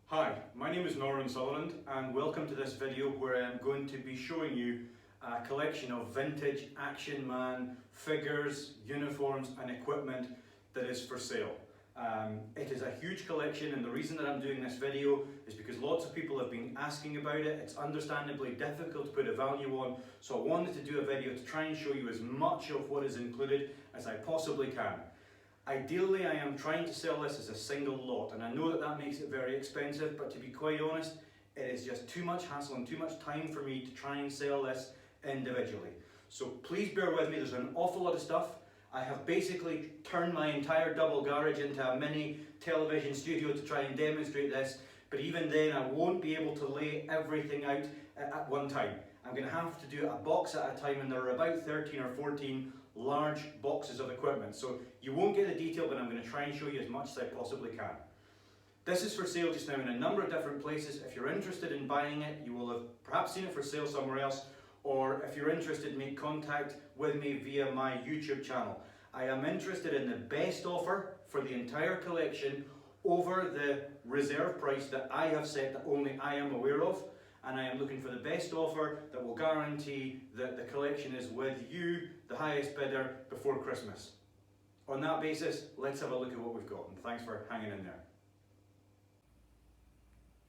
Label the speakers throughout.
Speaker 1: Hi, my name is Norman Sutherland and welcome to this video where I'm going to be showing you a collection of vintage Action Man figures, uniforms and equipment that is for sale. It is a huge collection, and the reason that I'm doing this video is because lots of people have been asking about it. It's understandably difficult to put a value on, so I wanted to do a video to try and show you as much of what is included as I possibly can. Ideally, I am trying to sell this as a single lot, and I know that that makes it very expensive, but to be quite honest, it is just too much hassle and too much time for me to try and sell this individually. So please bear with me, there's an awful lot of stuff. I have basically turned my entire double garage into a mini television studio to try and demonstrate this, but even then I won't be able to lay everything out at one time. I'm going to have to do a box at a time, and there are about 13 or 14 large boxes of equipment. So you won't get the detail, but I'm going to try and show you as much as I possibly can. This is for sale just now in a number of different places. If you're interested in buying it, you will have perhaps seen it for sale somewhere else, or if you're interested, make contact with me via my YouTube channel. I am interested in the best offer for the entire collection over the reserve price that I have set that only I am aware of, and I am looking for the best offer that will guarantee that the collection is with you, the highest bidder, before Christmas. On that basis, let's have a look at what we've got, and thanks for hanging in there.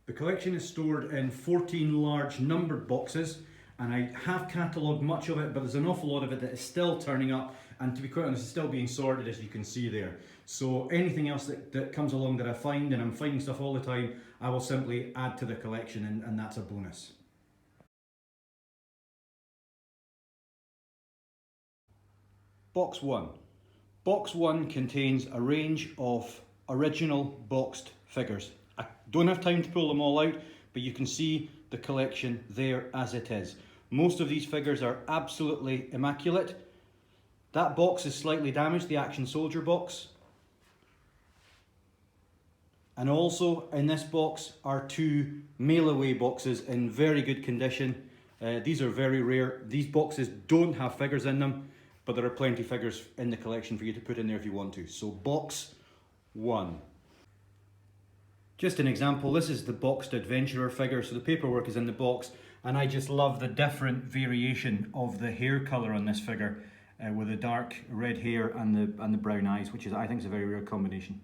Speaker 1: The collection is stored in 14 large numbered boxes, and I have catalogued much of it, but there's an awful lot of it that is still turning up, and to be quite honest, it's still being sorted, as you can see there. So anything else that comes along that I find, and I'm finding stuff all the time, I will simply add to the collection, and that's a bonus. Box 1. Box 1 contains a range of original boxed figures. I don't have time to pull them all out, but you can see the collection there as it is. Most of these figures are absolutely immaculate. That box is slightly damaged, the Action Soldier box. And also in this box are two mail-away boxes in very good condition. These are very rare. These boxes don't have figures in them, but there are plenty of figures in the collection for you to put in there if you want to. So box 1. Just an example, this is the boxed adventurer figure, so the paperwork is in the box, and I just love the different variation of the hair colour on this figure, with the dark red hair and the brown eyes, which I think is a very rare combination.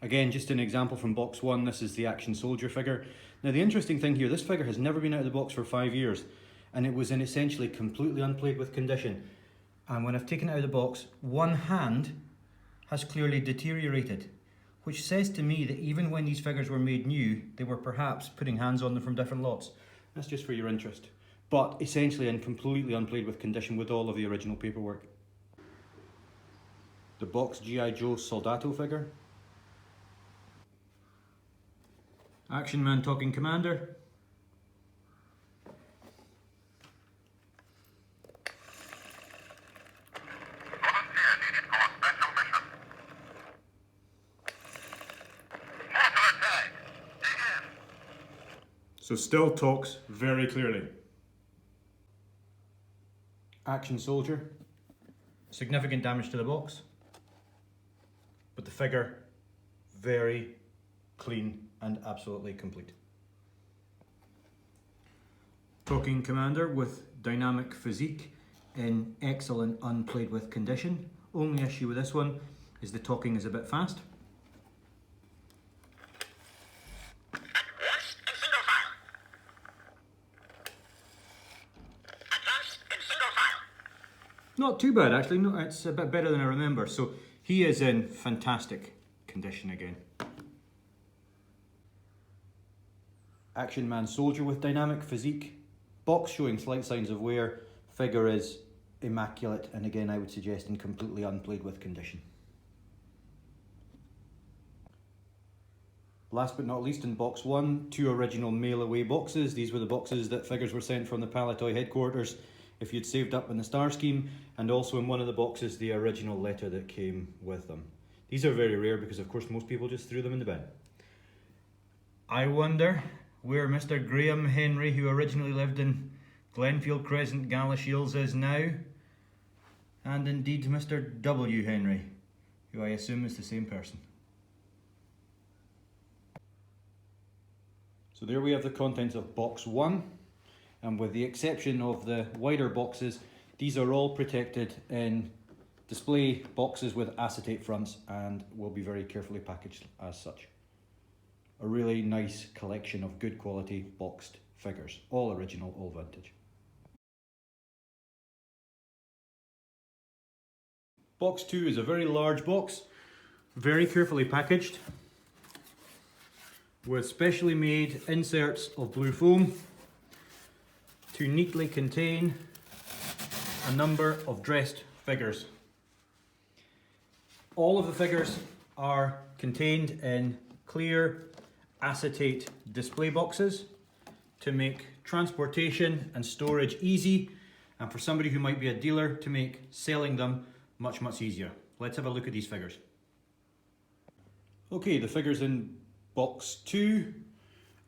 Speaker 1: Again, just an example from box 1, this is the Action Soldier figure. Now the interesting thing here, this figure has never been out of the box for 5 years, and it was in essentially completely unplayed with condition. And when I've taken it out of the box, one hand has clearly deteriorated, which says to me that even when these figures were made new, they were perhaps putting hands on them from different lots. That's just for your interest. But essentially in completely unplayed with condition with all of the original paperwork. The box G.I. Joe Soldato figure. Action Man Talking Commander. So still talks very clearly. Action Soldier. Significant damage to the box, but the figure very clean and absolutely complete. Talking Commander with dynamic physique in excellent unplayed with condition. Only issue with this one is the talking is a bit fast. Not too bad actually, no, it's a bit better than I remember. So he is in fantastic condition again. Action Man Soldier with dynamic physique. Box showing slight signs of wear. Figure is immaculate, and again I would suggest in completely unplayed with condition. Last but not least, in box 1, two original mail-away boxes. These were the boxes that figures were sent from the Palatoy headquarters if you'd saved up in the star scheme, and also in one of the boxes the original letter that came with them. These are very rare because of course most people just threw them in the bin. I wonder where Mr. Graham Henry, who originally lived in Glenfield Crescent, Galashiels, is now, and indeed Mr. W. Henry, who I assume is the same person. So there we have the contents of box 1, and with the exception of the wider boxes, these are all protected in display boxes with acetate fronts and will be very carefully packaged as such. A really nice collection of good quality boxed figures, all original, all vintage. Box 2 is a very large box, very carefully packaged, with specially made inserts of blue foam to neatly contain a number of dressed figures. All of the figures are contained in clear acetate display boxes to make transportation and storage easy, and for somebody who might be a dealer to make selling them much easier. Let's have a look at these figures. Okay, the figures in box 2.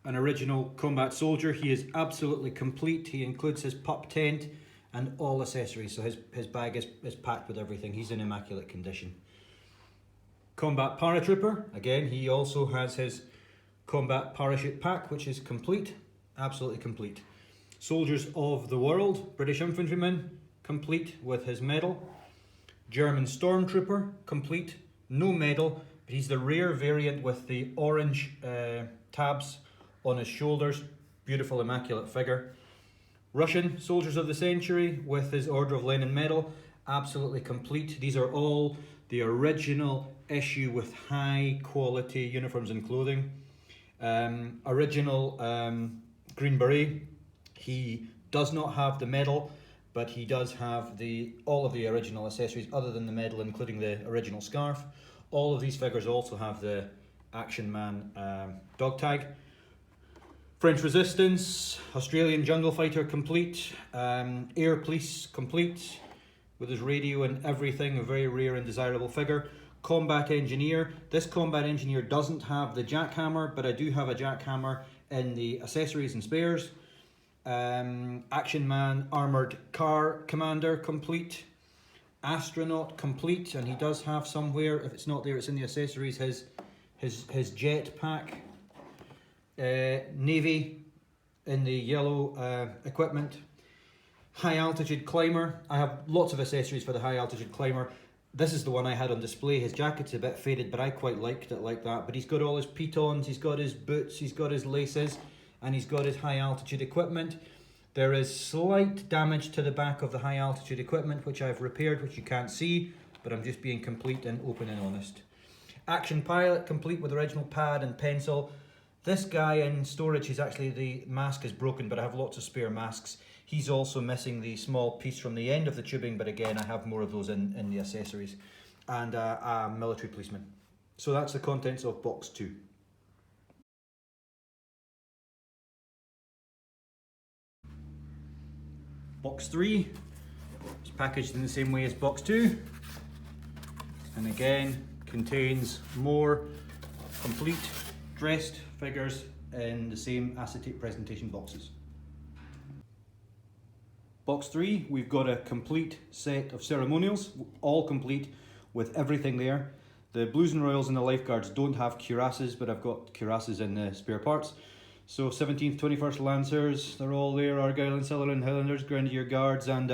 Speaker 1: An original combat soldier. He is absolutely complete. He includes his pup tent and all accessories, so his bag is packed with everything. He's in immaculate condition. Combat paratrooper. Again, he also has his combat parachute pack, which is complete, absolutely complete. Soldiers of the World, British infantryman, complete with his medal. German stormtrooper, complete, no medal, but he's the rare variant with the orange tabs on his shoulders. Beautiful, immaculate figure. Russian soldiers of the century with his Order of Lenin medal, absolutely complete. These are all the original issue with high quality uniforms and clothing. Original Green Beret. He does not have the medal, but he does have all of the original accessories other than the medal, including the original scarf. All of these figures also have the Action Man dog tag. French Resistance, Australian Jungle Fighter complete, Air Police complete, with his radio and everything, a very rare and desirable figure. Combat Engineer. This Combat Engineer doesn't have the jackhammer, but I do have a jackhammer in the accessories and spares. Action Man Armoured Car Commander complete. Astronaut complete, and he does have somewhere, if it's not there, it's in the accessories, his jet pack. Navy in the yellow equipment. High altitude climber. I have lots of accessories for the high altitude climber. This is the one I had on display. His jacket's a bit faded, but I quite liked it like that. But he's got all his pitons, he's got his boots, he's got his laces, and he's got his high altitude equipment. There is slight damage to the back of the high altitude equipment, which I've repaired, which you can't see, but I'm just being complete and open and honest. Action Pilot, complete with original pad and pencil. This guy in storage, the mask is broken, but I have lots of spare masks. He's also missing the small piece from the end of the tubing, but again, I have more of those in the accessories. And a military policeman. So that's the contents of box 2. Box 3 is packaged in the same way as box 2. And again, contains more complete dressed figures in the same acetate presentation boxes. Box 3, we've got a complete set of ceremonials, all complete with everything there. The Blues and Royals and the Lifeguards don't have cuirasses, but I've got cuirasses in the spare parts. So 17th, 21st Lancers, they're all there. Argyll and Sutherland Highlanders, Grenadier Guards, and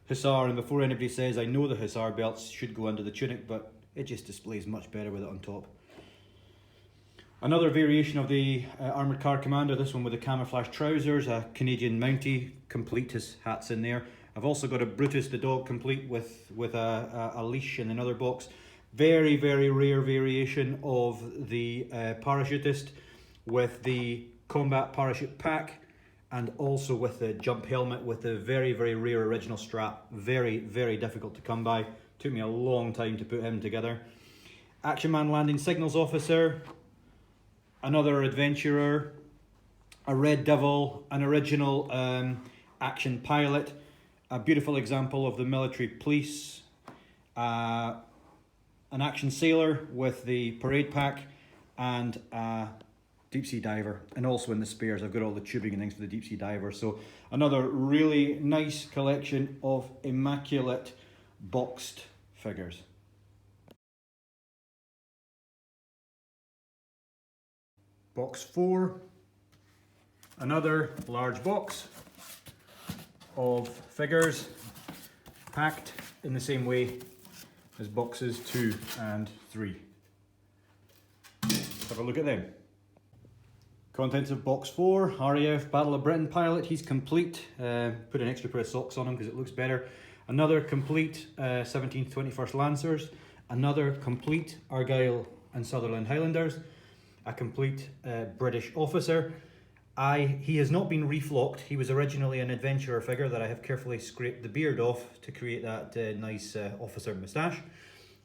Speaker 1: Hussar. And before anybody says, I know the Hussar belts should go under the tunic, but it just displays much better with it on top. Another variation of the Armoured Car Commander, this one with the camouflage trousers, a Canadian Mountie, complete, his hat's in there. I've also got a Brutus the dog complete with a leash in another box. Very, very rare variation of the parachutist with the combat parachute pack, and also with the jump helmet with the very, very rare original strap. Very, very difficult to come by. Took me a long time to put him together. Action Man Landing Signals Officer, another adventurer, a Red Devil, an original action pilot, a beautiful example of the military police, an action sailor with the parade pack, and a deep sea diver. And also in the spares, I've got all the tubing and things for the deep sea diver. So another really nice collection of immaculate boxed figures. Box 4 Another large box of figures packed in the same way as boxes 2 and 3. Let's have a look at them. Contents of box 4, RAF Battle of Britain pilot, he's complete. Put an extra pair of socks on him because it looks better. Another complete 17th 21st Lancers. Another complete Argyll and Sutherland Highlanders. A complete British officer. He has not been reflocked. He was originally an adventurer figure that I have carefully scraped the beard off to create that nice officer moustache.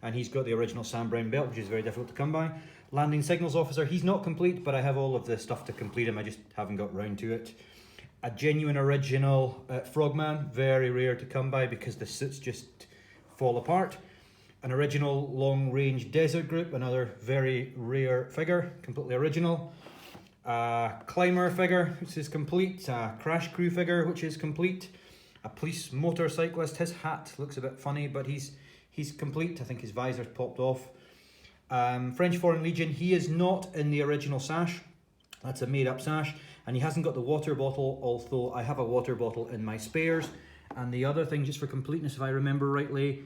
Speaker 1: And he's got the original Sam Brown belt, which is very difficult to come by. Landing signals officer, he's not complete, but I have all of the stuff to complete him. I just haven't got round to it. A genuine original Frogman, very rare to come by because the suits just fall apart. An original long range desert group, another very rare figure, completely original. A climber figure, which is complete. A crash crew figure, which is complete. A police motorcyclist, his hat looks a bit funny, but he's complete. I think his visor's popped off. French Foreign Legion, he is not in the original sash. That's a made-up sash, and he hasn't got the water bottle, although I have a water bottle in my spares. And the other thing, just for completeness, if I remember rightly,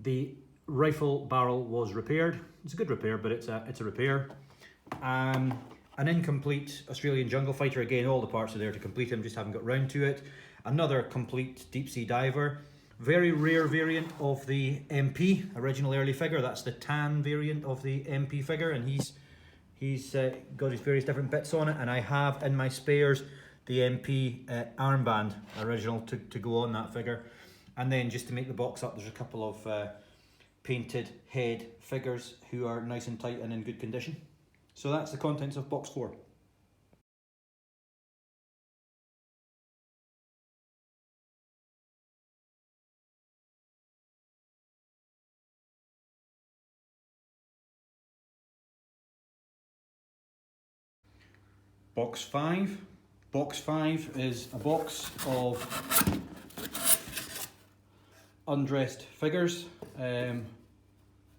Speaker 1: the rifle barrel was repaired. It's a good repair, but it's a repair. An incomplete Australian Jungle Fighter, again, all the parts are there to complete him, just haven't got round to it. Another complete deep sea diver. Very rare variant of the MP, original early figure. That's the tan variant of the MP figure, and he's got his various different bits on it. And I have in my spares the MP armband, original to go on that figure. And then just to make the box up, there's a couple of painted head figures who are nice and tight and in good condition. So that's the contents of box 4. Box 5. Box 5 is a box of undressed figures,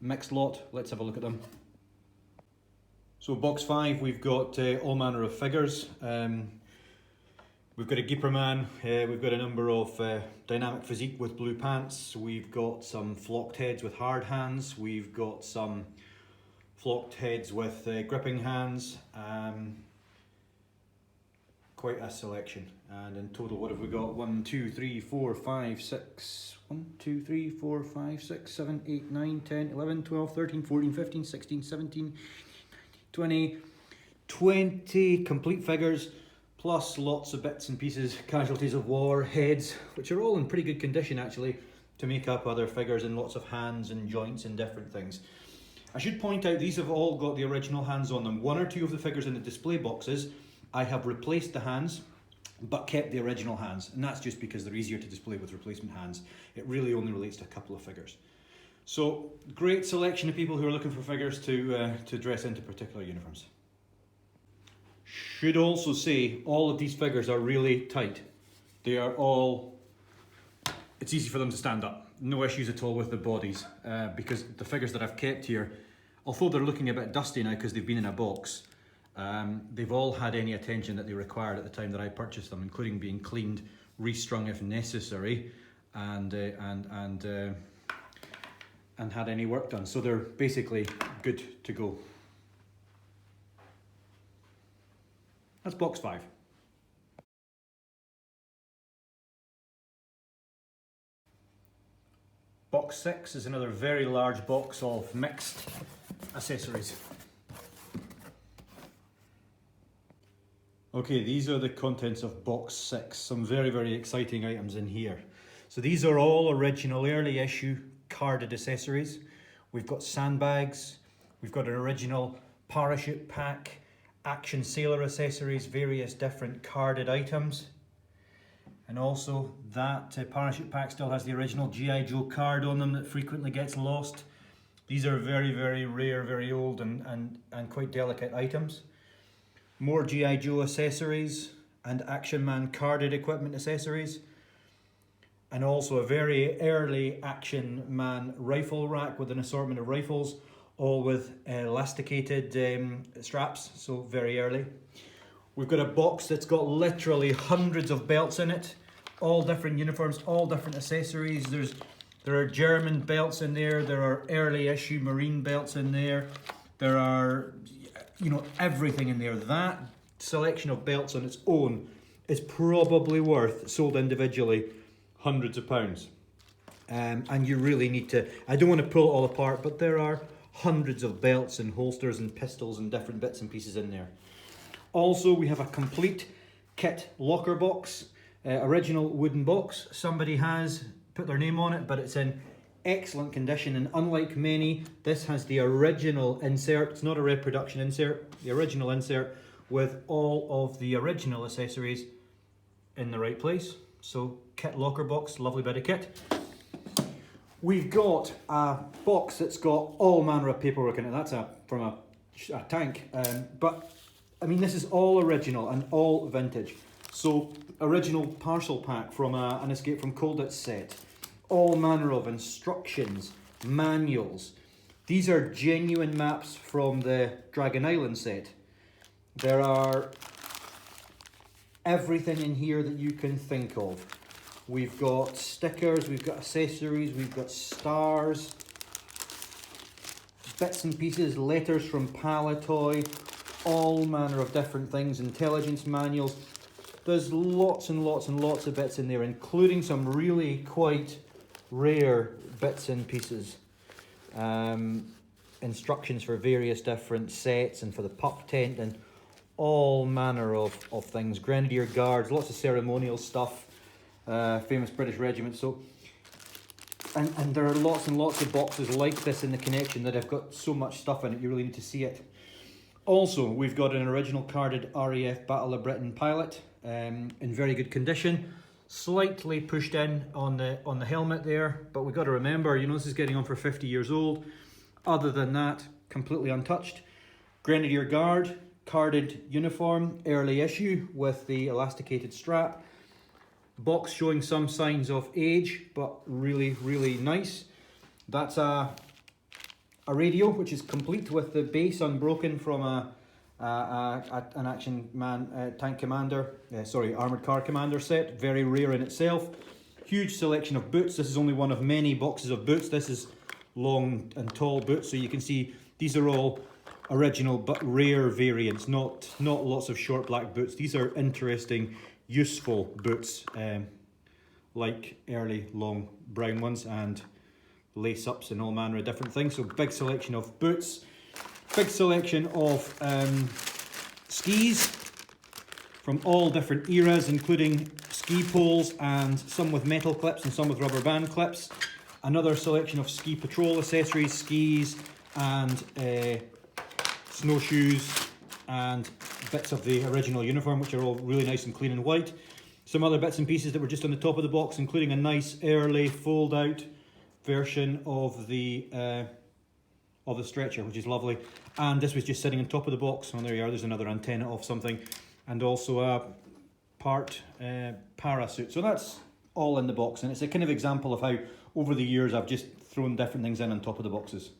Speaker 1: mixed lot. Let's have a look at them. So box 5, we've got all manner of figures. We've got a Geeper Man, we've got a number of dynamic physique with blue pants, we've got some flocked heads with hard hands, we've got some flocked heads with gripping hands. Quite a selection, and in total what have we got? 1, 2, 3, 4, 5, 6, 1, 2, 3, 4, 5, 6, 7, 8, 9, 10, 11, 12, 13, 14, 15, 16, 17, 20 complete figures, plus lots of bits and pieces, casualties of war, heads, which are all in pretty good condition actually, to make up other figures, and lots of hands and joints and different things. I should point out these have all got the original hands on them. 1 or 2 of the figures in the display boxes I have replaced the hands, but kept the original hands, and that's just because they're easier to display with replacement hands. It really only relates to a couple of figures. So, great selection of people who are looking for figures to dress into particular uniforms. Should also say, all of these figures are really tight. They are all, it's easy for them to stand up. No issues at all with the bodies, because the figures that I've kept here, although they're looking a bit dusty now because they've been in a box, they've all had any attention that they required at the time that I purchased them, including being cleaned, restrung if necessary, and had any work done. So they're basically good to go. That's box 5. Box 6 is another very large box of mixed accessories. Okay, these are the contents of box 6. Some very, very exciting items in here. So these are all original early issue carded accessories. We've got sandbags, we've got an original parachute pack, action sailor accessories, various different carded items. And also that parachute pack still has the original G.I. Joe card on them that frequently gets lost. These are very, very rare, very old and quite delicate items. More G.I. Joe accessories and Action Man carded equipment accessories. And also a very early Action Man rifle rack with an assortment of rifles, all with elasticated straps, so very early. We've got a box that's got literally hundreds of belts in it, all different uniforms, all different accessories. There are German belts in there, there are early issue Marine belts in there, there are, you know, everything in there. That selection of belts on its own is probably worth, sold individually, hundreds of pounds. And you really need to, I don't want to pull it all apart, but there are hundreds of belts and holsters and pistols and different bits and pieces in there. Also, we have a complete kit locker box, original wooden box. Somebody has put their name on it, but it's in excellent condition, and unlike many, this has the original insert. It's not a reproduction insert, the original insert with all of the original accessories in the right place. So kit locker box, lovely bit of kit. We've got a box that's got all manner of paperwork in it. That's from a tank, but I mean, this is all original and all vintage. So original parcel pack from an Escape from Colditz set, all manner of instructions, manuals. These are genuine maps from the Dragon Island set. There are everything in here that you can think of. We've got stickers, we've got accessories, we've got stars, bits and pieces, letters from Palatoy, all manner of different things, intelligence manuals. There's lots and lots and lots of bits in there, including some really quite rare bits and pieces. Instructions for various different sets and for the pup tent and all manner of things. Grenadier Guards, lots of ceremonial stuff. Famous British regiment. So, and there are lots and lots of boxes like this in the connection that have got so much stuff in it, you really need to see it. Also, we've got an original carded RAF Battle of Britain pilot in very good condition. Slightly pushed in on the helmet there, but we've got to remember, you know, this is getting on for 50 years old. Other than that, completely untouched. Grenadier Guard, carded uniform, early issue with the elasticated strap. Box showing some signs of age, but really, really nice. That's a radio, which is complete with the base unbroken from an action man tank commander, armored car commander set. Very rare in itself. Huge selection of boots. This is only one of many boxes of boots. This is long and tall boots, so you can see these are all original but rare variants. Not lots of short black boots. These are interesting, useful boots, like early long brown ones and lace ups and all manner of different things. So big selection of boots, big selection of skis from all different eras, including ski poles and some with metal clips and some with rubber band clips. Another selection of ski patrol accessories, skis and snowshoes and bits of the original uniform, which are all really nice and clean and white. Some other bits and pieces that were just on the top of the box, including a nice early fold out version of the stretcher, which is lovely. And this was just sitting on top of the box. Oh, there you are, there's another antenna of something. And also a part parasuit. So that's all in the box, and it's a kind of example of how over the years I've just thrown different things in on top of the boxes.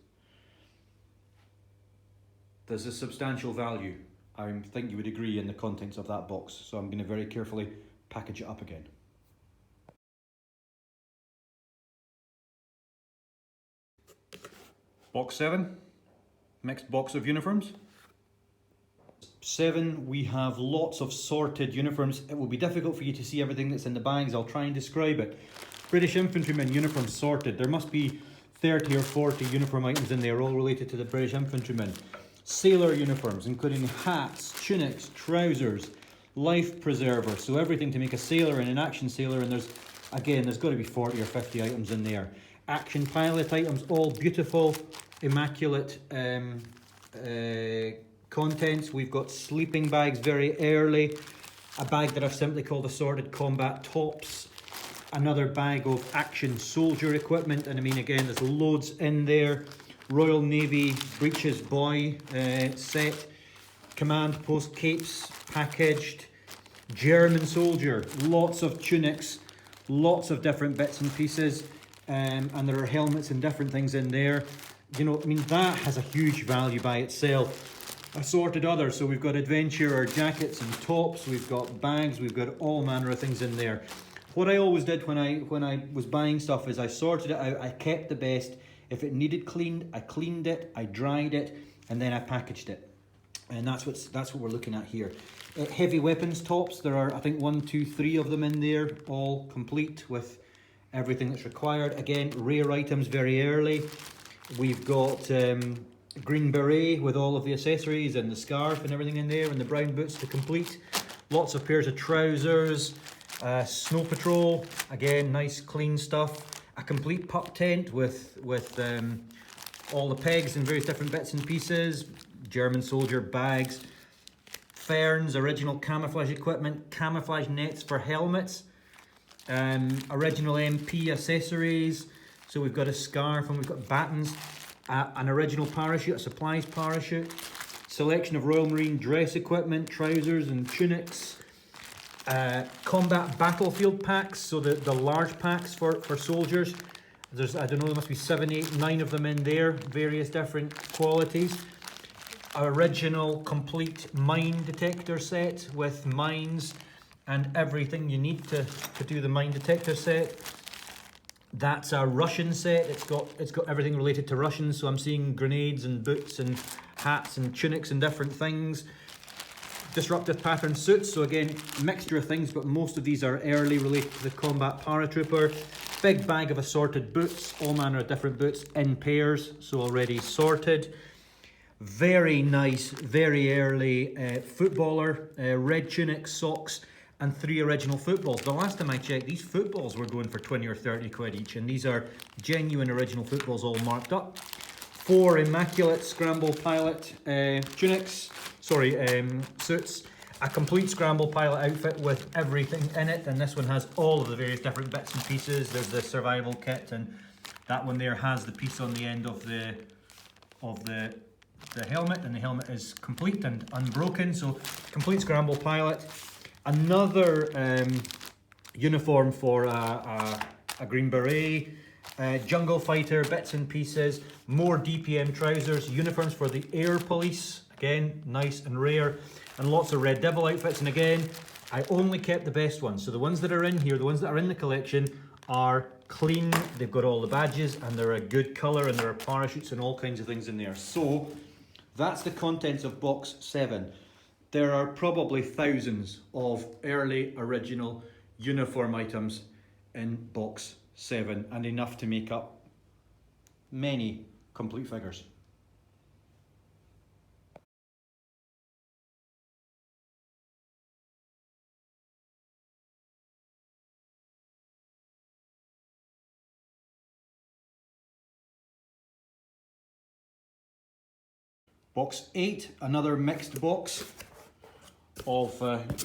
Speaker 1: There's a substantial value, I think you would agree, in the contents of that box, so I'm going to very carefully package it up again. Box 7, mixed box of uniforms. 7, we have lots of sorted uniforms. It will be difficult for you to see everything that's in the bags. I'll try and describe it. British infantrymen uniforms sorted. There must be 30 or 40 uniform items in there, all related to the British infantrymen. Sailor uniforms, including hats, tunics, trousers, life preservers, so everything to make a sailor and an action sailor, and there's got to be 40 or 50 items in there. Action pilot items, all beautiful, immaculate contents. We've got sleeping bags very early, a bag that I've simply called assorted combat tops, another bag of action soldier equipment, and I mean, again, there's loads in there. Royal Navy breeches boy set, command post capes packaged, German soldier, lots of tunics, lots of different bits and pieces, and there are helmets and different things in there. You know, I mean, that has a huge value by itself.
Speaker 2: assorted others. So we've got adventurer jackets and tops, we've got bags, we've got all manner of things in there. What I always did when I was buying stuff is I sorted it out, I kept the best. If it needed cleaned, I cleaned it, I dried it, and then I packaged it. And that's what we're looking at here. Heavy weapons tops, there are I think 1, 2, 3 of them in there, all complete with everything that's required. Again, rare items very early. We've got green beret with all of the accessories and the scarf and everything in there, and the brown boots to complete. Lots of pairs of trousers, snow patrol, again nice clean stuff. A complete pup tent with all the pegs and various different bits and pieces. German soldier bags. Ferns, original camouflage equipment, camouflage nets for helmets. Original MP accessories. So we've got a scarf and we've got battens. An original parachute, a supplies parachute. Selection of Royal Marine dress equipment, trousers and tunics. Combat battlefield packs, so the large packs for soldiers. There's, I don't know, there must be 7, 8, 9 of them in there, various different qualities. Original complete mine detector set with mines and everything you need to do the mine detector set. That's a Russian set. It's got everything related to Russians, so I'm seeing grenades and boots and hats and tunics and different things. Disruptive pattern suits, so again, mixture of things, but most of these are early related to the combat paratrooper. Big bag of assorted boots, all manner of different boots in pairs, so already sorted. Very nice, very early footballer, red tunic, socks, and 3 original footballs. The last time I checked, these footballs were going for 20 or 30 quid each, and these are genuine original footballs all marked up. 4 immaculate scramble pilot suits. A complete scramble pilot outfit with everything in it, and this one has all of the various different bits and pieces. There's the survival kit, and that one there has the piece on the end of the helmet, and the helmet is complete and unbroken, so complete scramble pilot. Another uniform for a green beret, jungle fighter bits and pieces, more DPM trousers, uniforms for the air police, again nice and rare, and lots of Red Devil outfits. And again, I only kept the best ones, so the ones that are in here, the ones that are in the collection are clean, they've got all the badges and they're a good colour, and there are parachutes and all kinds of things in there. So that's the contents of box 7. There are probably thousands of early original uniform items in box 7, and enough to make up many complete figures. Box 8, another mixed box of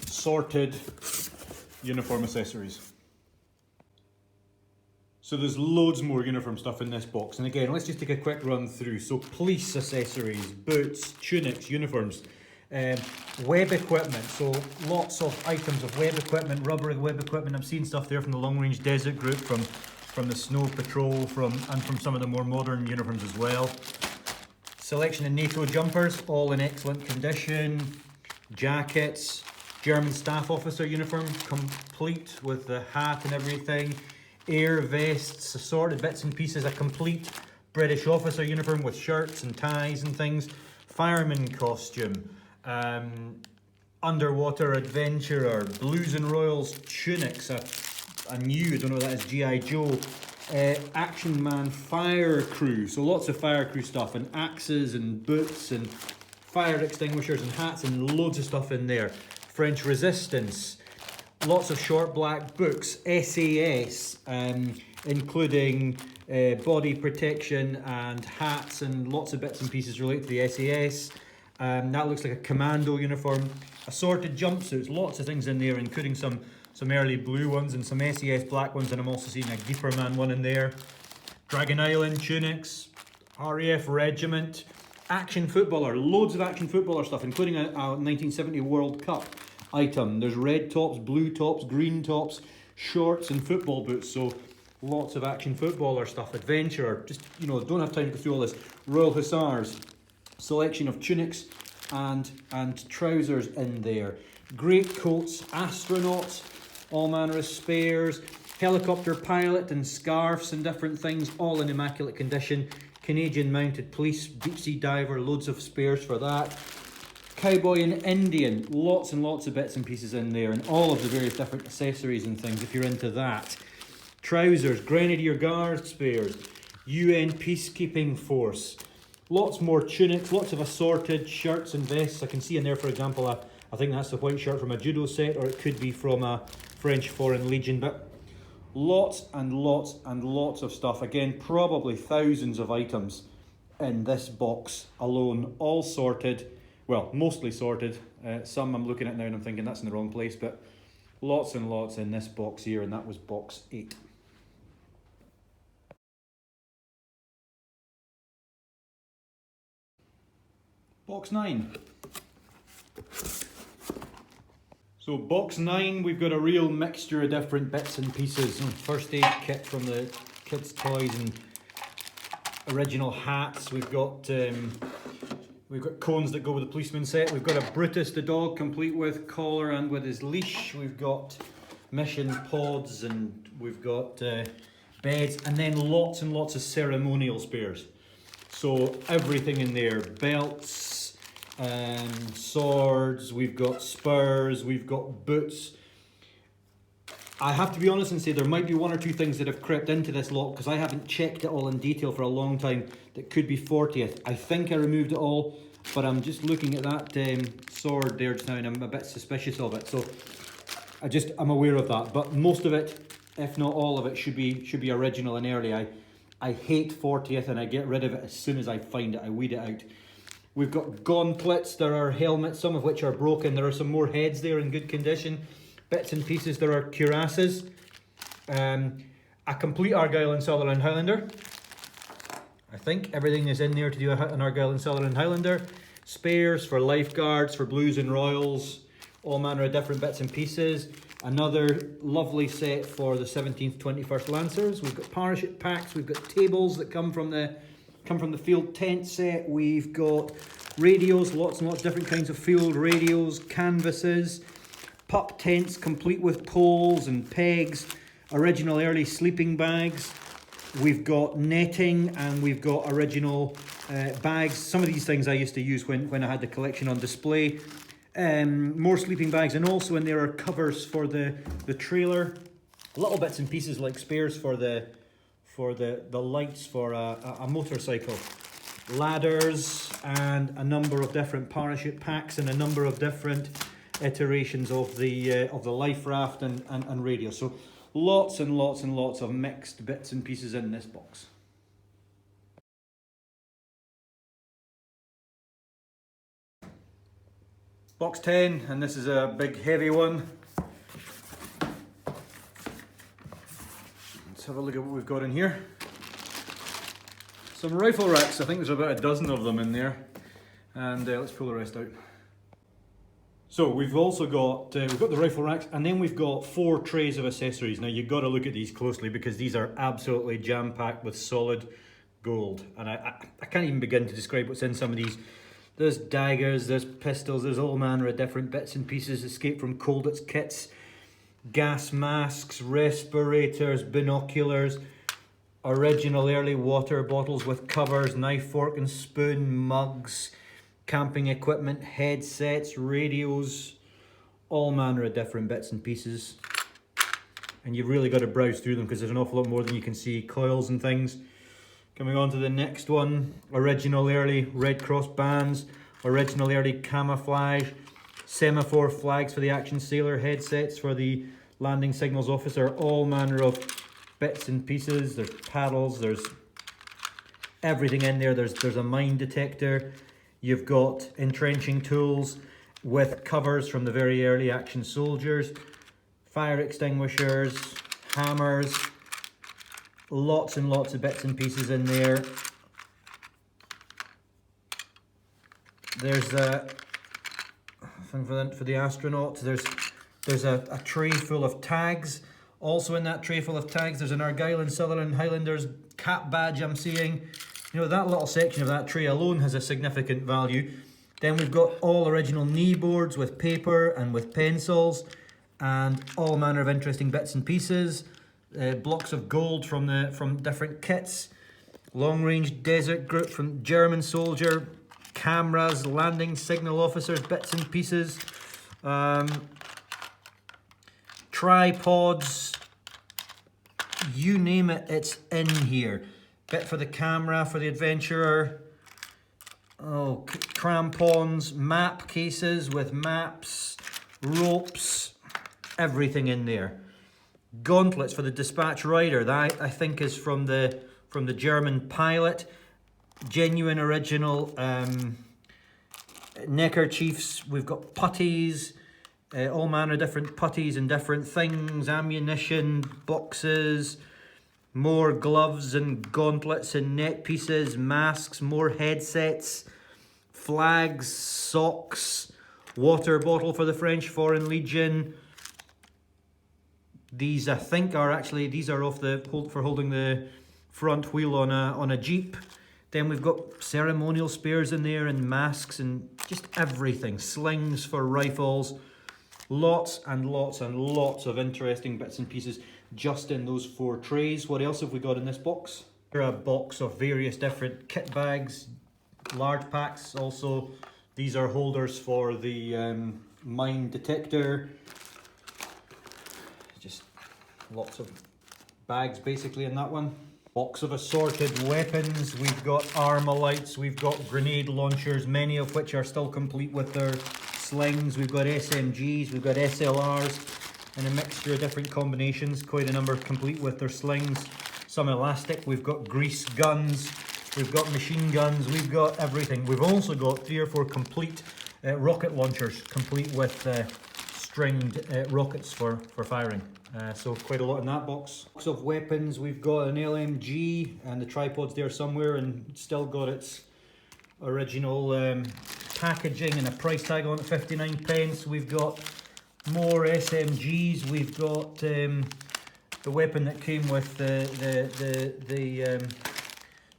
Speaker 2: sorted uniform accessories. So there's loads more uniform stuff in this box, and again, let's just take a quick run through. So police accessories, boots, tunics, uniforms, web equipment, so lots of items of web equipment, rubber web equipment. I've seen stuff there from the Long Range Desert Group, from the Snow Patrol, and from some of the more modern uniforms as well. Selection of NATO jumpers, all in excellent condition. Jackets, German staff officer uniform, complete with the hat and everything. Air vests, assorted bits and pieces, a complete British officer uniform with shirts and ties and things. Fireman costume, underwater adventurer, Blues and Royals tunics, a new, I don't know what that is, G.I. Joe. Action Man fire crew, so lots of fire crew stuff, and axes and boots and fire extinguishers and hats and loads of stuff in there. French Resistance, lots of short black books, SAS, including body protection and hats and lots of bits and pieces related to the SAS. That looks like a commando uniform. Assorted jumpsuits, lots of things in there, including some early blue ones and some SAS black ones, and I'm also seeing a Geeperman one in there. Dragon Island tunics, RAF regiment, action footballer, loads of action footballer stuff, including a 1970 World Cup item. There's red tops, blue tops, green tops, shorts and football boots, so lots of action footballer stuff. Adventurer, just, don't have time to go through all this. Royal Hussars, selection of tunics, and trousers in there. Great coats, astronauts, all manner of spares, helicopter pilot and scarves and different things, all in immaculate condition. Canadian Mounted Police, deep sea diver, loads of spares for that. Cowboy and Indian, lots and lots of bits and pieces in there, and all of the various different accessories and things if you're into that. Trousers, Grenadier Guard spares, UN Peacekeeping Force, lots more tunics, lots of assorted shirts and vests. I can see in there, for example, I think that's the white shirt from a judo set, or it could be from a French Foreign Legion, but lots and lots and lots of stuff. Again, probably thousands of items in this box alone, all sorted. Well, mostly sorted. Some I'm looking at now and I'm thinking that's in the wrong place, but lots and lots in this box here, and that was box 8. Box 9. So box 9, we've got a real mixture of different bits and pieces. First aid kit from the kids' toys and original hats. We've got cones that go with the policeman set. We've got a Brutus the dog, complete with collar and with his leash. We've got mission pods, and we've got beds, and then lots and lots of ceremonial spares. So everything in there, belts, swords, we've got spurs, we've got boots. I have to be honest and say there might be one or two things that have crept into this lot because I haven't checked it all in detail for a long time. That could be 40th. I think I removed it all, but I'm just looking at that sword there just now and I'm a bit suspicious of it. So I'm aware of that, but most of it, if not all of it, should be original and early. I hate 40th and I get rid of it as soon as I find it. I weed it out. We've got gauntlets, there are helmets, some of which are broken. There are some more heads there in good condition. Bits and pieces, there are cuirasses. A complete Argyll and Sutherland Highlander. I think everything is in there to do an Argyll and Sutherland Highlander. Spares for lifeguards, for blues and royals. All manner of different bits and pieces. Another lovely set for the 17th, 21st Lancers. We've got parachute packs, we've got tables that come from the field tent set. We've got radios, lots and lots of different kinds of field radios, canvases, pup tents complete with poles and pegs, original early sleeping bags. We've got netting and we've got original bags. Some of these things I used to use when I had the collection on display. More sleeping bags, and also in there are covers for the trailer. Little bits and pieces like spares for the lights for a motorcycle. Ladders and a number of different parachute packs and a number of different iterations of the life raft and radio. So lots and lots and lots of mixed bits and pieces in this box. Box 10, and this is a big heavy one. Let's have a look at what we've got in here. Some rifle racks, I think there's about a dozen of them in there. And let's pull the rest out. So we've also got, the rifle racks, and then we've got 4 trays of accessories. Now you've got to look at these closely because these are absolutely jam-packed with solid gold. And I can't even begin to describe what's in some of these. There's daggers, there's pistols, there's all manner of different bits and pieces, escape from colditz kits, gas masks, respirators, binoculars, original early water bottles with covers, knife, fork and spoon, mugs, camping equipment, headsets, radios, all manner of different bits and pieces. And you've really got to browse through them because there's an awful lot more than you can see, coils and things. Coming on to the next one, original early Red Cross bands, original early camouflage, semaphore flags for the action sailor, headsets for the landing signals officer, all manner of bits and pieces. There's paddles, there's everything in there. There's a mine detector. You've got entrenching tools with covers from the very early action soldiers, fire extinguishers, hammers, lots and lots of bits and pieces in there. There's a thing for the astronauts. There's a tray full of tags. Also in that tray full of tags, there's an Argyll and Sutherland Highlanders cap badge I'm seeing. You know, that little section of that tray alone has a significant value. Then we've got all original knee boards with paper and with pencils, and all manner of interesting bits and pieces. Blocks of gold from different kits. Long range desert group from German soldier. Cameras, landing signal officers, bits and pieces. Tripods, you name it, it's in here. Bit for the camera, for the adventurer. Oh, crampons, map cases with maps, ropes, everything in there. Gauntlets for the dispatch rider, that I think is from the German pilot. Genuine original neckerchiefs. We've got putties. All manner of different putties and different things, ammunition, boxes, more gloves and gauntlets and net pieces, masks, more headsets, flags, socks, water bottle for the French Foreign Legion. These I think are actually, these are off for holding the front wheel on a Jeep. Then we've got ceremonial spares in there and masks and just everything, slings for rifles. Lots and lots and lots of interesting bits and pieces just in those 4 trays. What else have we got in this box? Here a box of various different kit bags, large packs. Also, these are holders for the mine detector. Just lots of bags basically in that one. Box of assorted weapons. We've got Armalites, we've got grenade launchers, many of which are still complete with their slings. We've got SMGs, we've got SLRs in a mixture of different combinations, quite a number complete with their slings. Some elastic, we've got grease guns, we've got machine guns, we've got everything. We've also got 3 or 4 complete rocket launchers, complete with stringed rockets for firing. So quite a lot in that box. Box of weapons, we've got an LMG and the tripod's there somewhere and still got its original packaging and a price tag on it, 59 pence. We've got more SMGs. We've got the weapon that came with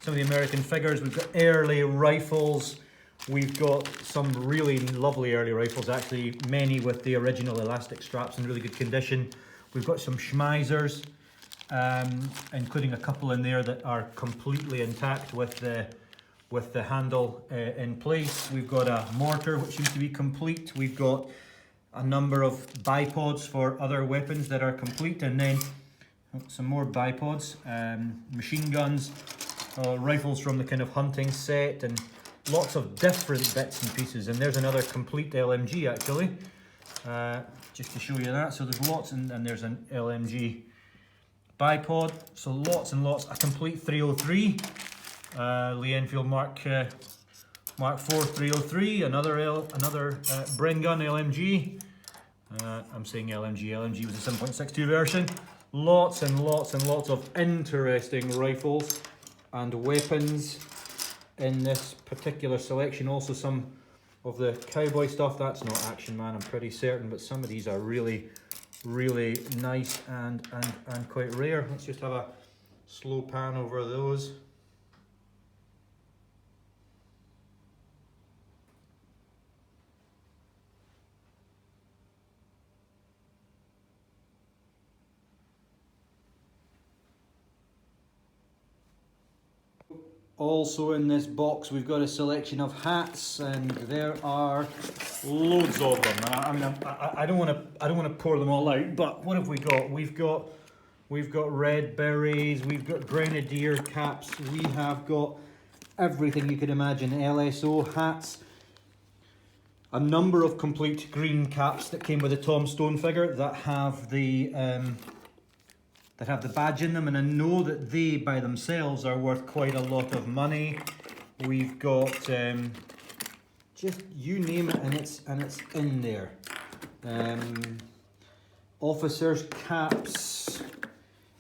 Speaker 2: some of the American figures. We've got early rifles. We've got some really lovely early rifles, actually, many with the original elastic straps in really good condition. We've got some Schmeisers, including a couple in there that are completely intact with the handle in place. We've got a mortar which seems to be complete. We've got a number of bipods for other weapons that are complete, and then some more bipods, machine guns, rifles from the kind of hunting set, and lots of different bits and pieces. And there's another complete LMG actually, just to show you that. So there's lots, and there's an LMG bipod. So lots and lots. A complete 303, Lee Enfield Mark IV 303. Another Bring Gun LMG. I'm saying LMG. LMG was a 7.62 version. Lots and lots and lots of interesting rifles and weapons in this particular selection. Also some of the cowboy stuff. That's not Action Man, I'm pretty certain, but some of these are really, really nice and quite rare. Let's just have a slow pan over those. Also in this box we've got a selection of hats, and there are loads of them. I don't want to pour them all out, but what have we got? We've got red berets, we've got grenadier caps, we have got everything you could imagine. LSO hats, a number of complete green caps that came with a Tom Stone figure that have the badge in them, and I know that they by themselves are worth quite a lot of money. We've got just you name it, and it's in there. Officers' caps,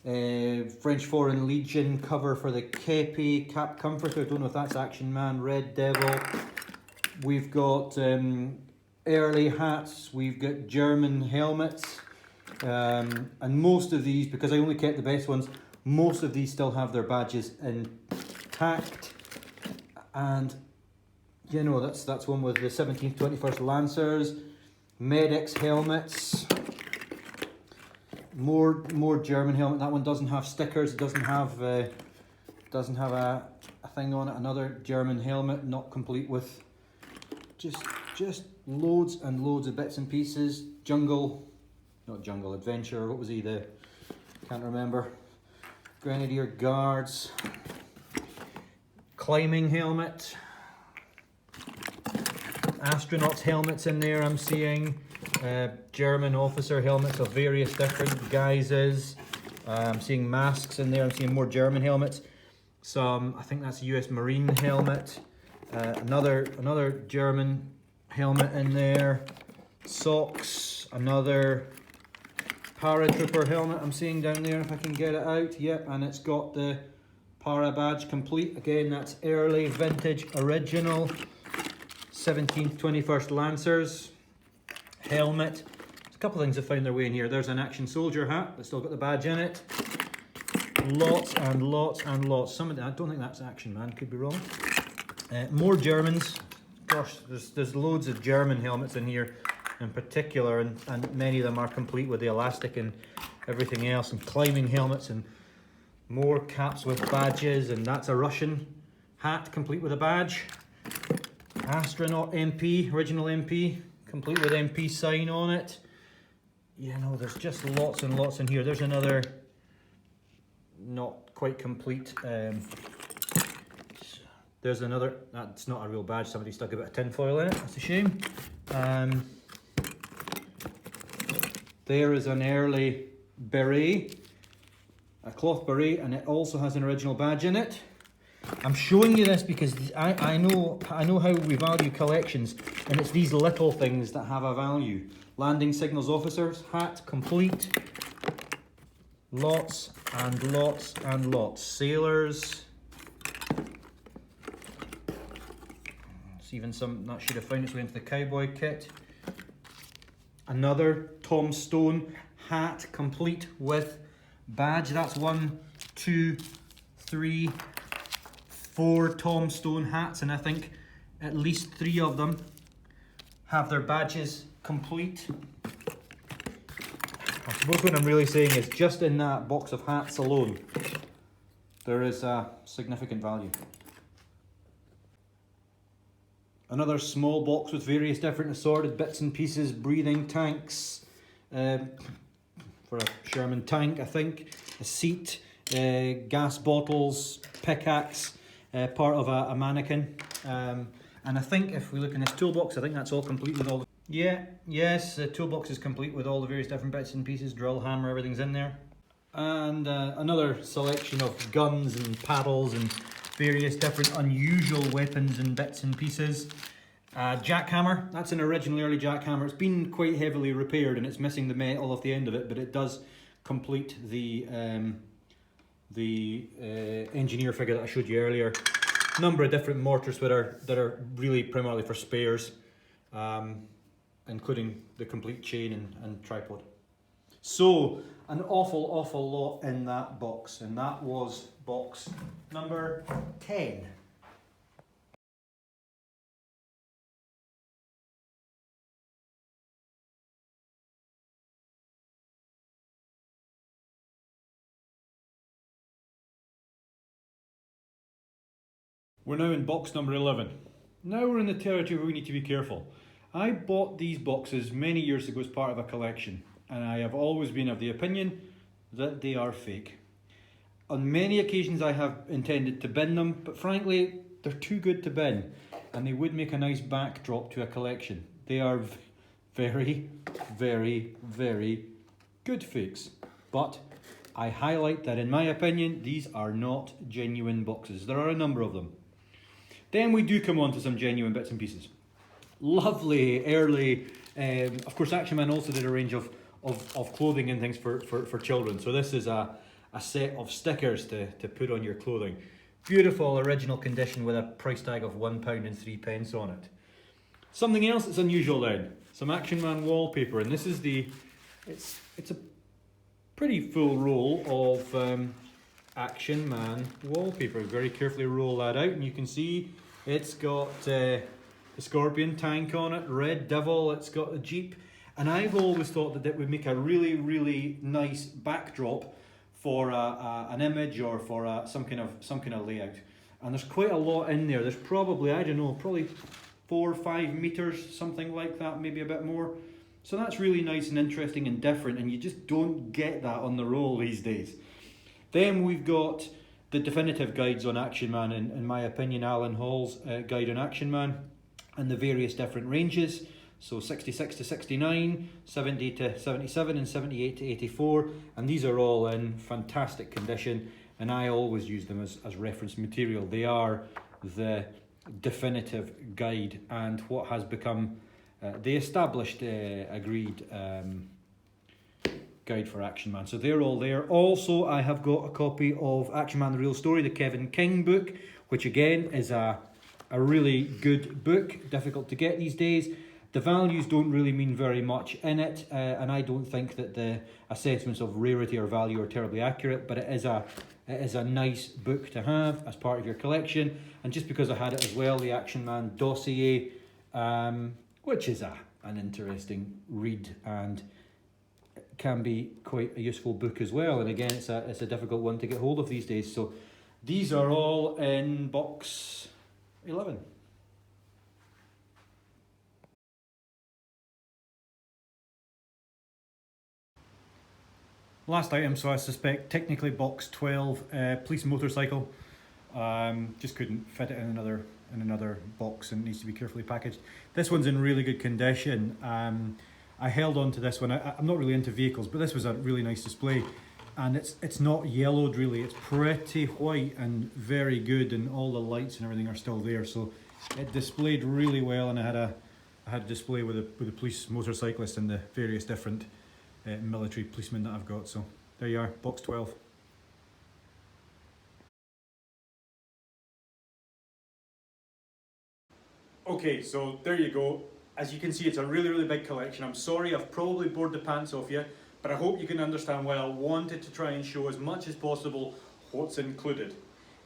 Speaker 2: French Foreign Legion cover for the Kepi, Cap Comforter, don't know if that's Action Man, Red Devil. We've got early hats, we've got German helmets. And most of these, because I only kept the best ones, most of these still have their badges intact. And you know, that's one with the 17th, 21st Lancers, medics helmets, more German helmet. That one doesn't have stickers. It doesn't have a thing on it. Another German helmet, not complete with just loads and loads of bits and pieces. Not jungle adventure. What was he? Can't remember. Grenadier Guards, climbing helmet, astronauts helmets in there. I'm seeing German officer helmets of various different guises. I'm seeing masks in there. I'm seeing more German helmets. Some, I think that's a US Marine helmet. Another German helmet in there. Socks. Another paratrooper helmet I'm seeing down there, if I can get it out. Yep, and it's got the para badge complete. Again, that's early, vintage, original 17th, 21st Lancers helmet. There's a couple of things that found their way in here. There's an action soldier hat that's still got the badge in it. Lots and lots and lots. I don't think that's Action Man, could be wrong. More Germans. Gosh, there's loads of German helmets in here in particular, and many of them are complete with the elastic and everything else, and climbing helmets, and more caps with badges, and that's a Russian hat complete with a badge. Astronaut MP, original MP, complete with MP sign on it. You know, there's just lots and lots in here. There's another not quite complete. There's another, that's not a real badge, somebody stuck a bit of tinfoil in it, that's a shame. There is an early beret, a cloth beret, and it also has an original badge in it. I'm showing you this because I know how we value collections, and it's these little things that have a value. Landing Signals Officers hat, complete. Lots and lots and lots. Sailors. There's even some that should have found its way into the cowboy kit. Another Tom Stone hat, complete with badge. That's 1, 2, 3, 4 Tom Stone hats, and I think at least 3 of them have their badges complete. I suppose what I'm really saying is just in that box of hats alone, there is a significant value. Another small box with various different assorted bits and pieces, breathing tanks, for a Sherman tank I think, a seat, gas bottles, pickaxe, part of a mannequin, and I think if we look in this toolbox, I think that's all complete with all the... Yes, the toolbox is complete with all the various different bits and pieces, drill, hammer, everything's in there. And another selection of guns and paddles and various different unusual weapons and bits and pieces. Jackhammer, that's an original early jackhammer. It's been quite heavily repaired and it's missing the metal off the end of it, but it does complete the engineer figure that I showed you earlier. Number of different mortars that are really primarily for spares, including the complete chain and tripod. So an awful lot in that box, and that was box number 10. We're now in box number 11. Now we're in the territory where we need to be careful. I bought these boxes many years ago as part of a collection, and I have always been of the opinion that they are fake. On many occasions I have intended to bin them, but frankly they're too good to bin, and they would make a nice backdrop to a collection. They are very, very, very good fakes, but I highlight that in my opinion these are not genuine boxes. There are a number of them. Then we do come on to some genuine bits and pieces. Lovely early, of course Action Man also did a range of clothing and things for children. So this is a set of stickers to put on your clothing. Beautiful original condition with a price tag of £1.03 on it. Something else that's unusual then, some Action Man wallpaper, and this is it's a pretty full roll of Action Man wallpaper. Very carefully roll that out and you can see it's got the Scorpion tank on it, Red Devil, it's got the Jeep. And I've always thought that it would make a really, really nice backdrop for an image or for some kind of layout. And there's quite a lot in there. There's probably, I don't know, probably 4 or 5 meters, something like that, maybe a bit more. So that's really nice and interesting and different, and you just don't get that on the roll these days. Then we've got the definitive guides on Action Man, in my opinion, Alan Hall's guide on Action Man, and the various different ranges. So 66 to 69, 70 to 77, and 78 to 84. And these are all in fantastic condition, and I always use them as reference material. They are the definitive guide and what has become the established agreed guide for Action Man. So they're all there. Also, I have got a copy of Action Man: The Real Story, the Kevin King book, which again is a really good book, difficult to get these days. The values don't really mean very much in it, and I don't think that the assessments of rarity or value are terribly accurate, but it is a nice book to have as part of your collection. And just because I had it as well, the Action Man dossier, which is an interesting read and can be quite a useful book as well. And again, it's a difficult one to get hold of these days. So these are all in box 11. Last item, so I suspect technically box 12, police motorcycle. Just couldn't fit it in another box, and it needs to be carefully packaged. This one's in really good condition. I held on to this one. I'm not really into vehicles, but this was a really nice display, and it's not yellowed really. It's pretty white and very good, and all the lights and everything are still there. So it displayed really well, and I had a display with a police motorcyclist and the various different military policemen that I've got. So there you are, box 12.
Speaker 1: Okay, so there you go. As you can see, it's a really, really big collection. I'm sorry I've probably bored the pants off you, but I hope you can understand why I wanted to try and show as much as possible what's included.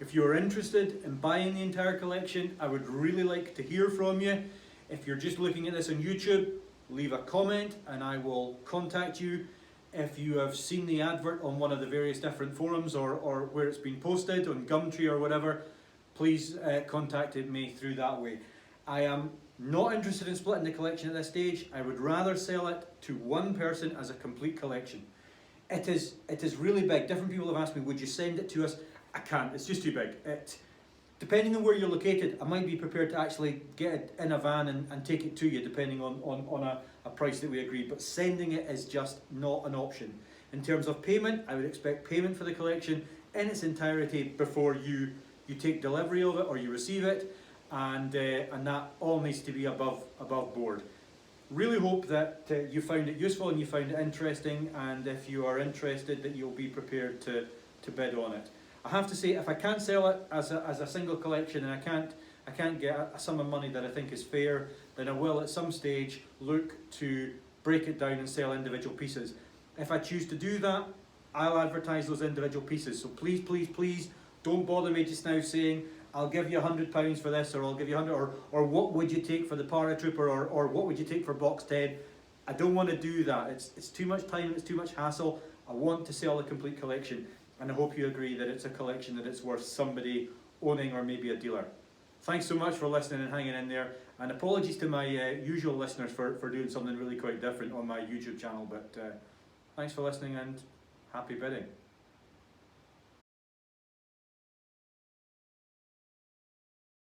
Speaker 1: If you're interested in buying the entire collection, I would really like to hear from you. If you're just looking at this on YouTube, leave a comment and I will contact you. If you have seen the advert on one of the various different forums or where it's been posted on Gumtree or whatever, please contact me through that way. I am not interested in splitting the collection at this stage. I would rather sell it to one person as a complete collection. It is really big. Different people have asked me, would you send it to us? I can't, it's just too big. Depending on where you're located, I might be prepared to actually get it in a van and take it to you, depending on a price that we agreed. But sending it is just not an option. In terms of payment, I would expect payment for the collection in its entirety before you take delivery of it or you receive it, and that all needs to be above board. Really hope that you found it useful and you found it interesting, and if you are interested, that you'll be prepared to bid on it. I have to say, if I can't sell it as a single collection and I can't get a sum of money that I think is fair, then I will at some stage look to break it down and sell individual pieces. If I choose to do that, I'll advertise those individual pieces. So please, please, please don't bother me just now saying, I'll give you £100 for this, or I'll give you 100, or what would you take for the paratrooper, or what would you take for box 10? I don't want to do that. It's too much time, it's too much hassle. I want to sell the complete collection, and I hope you agree that it's a collection that it's worth somebody owning, or maybe a dealer. Thanks so much for listening and hanging in there, and apologies to my usual listeners for doing something really quite different on my YouTube channel, but thanks for listening and happy bidding.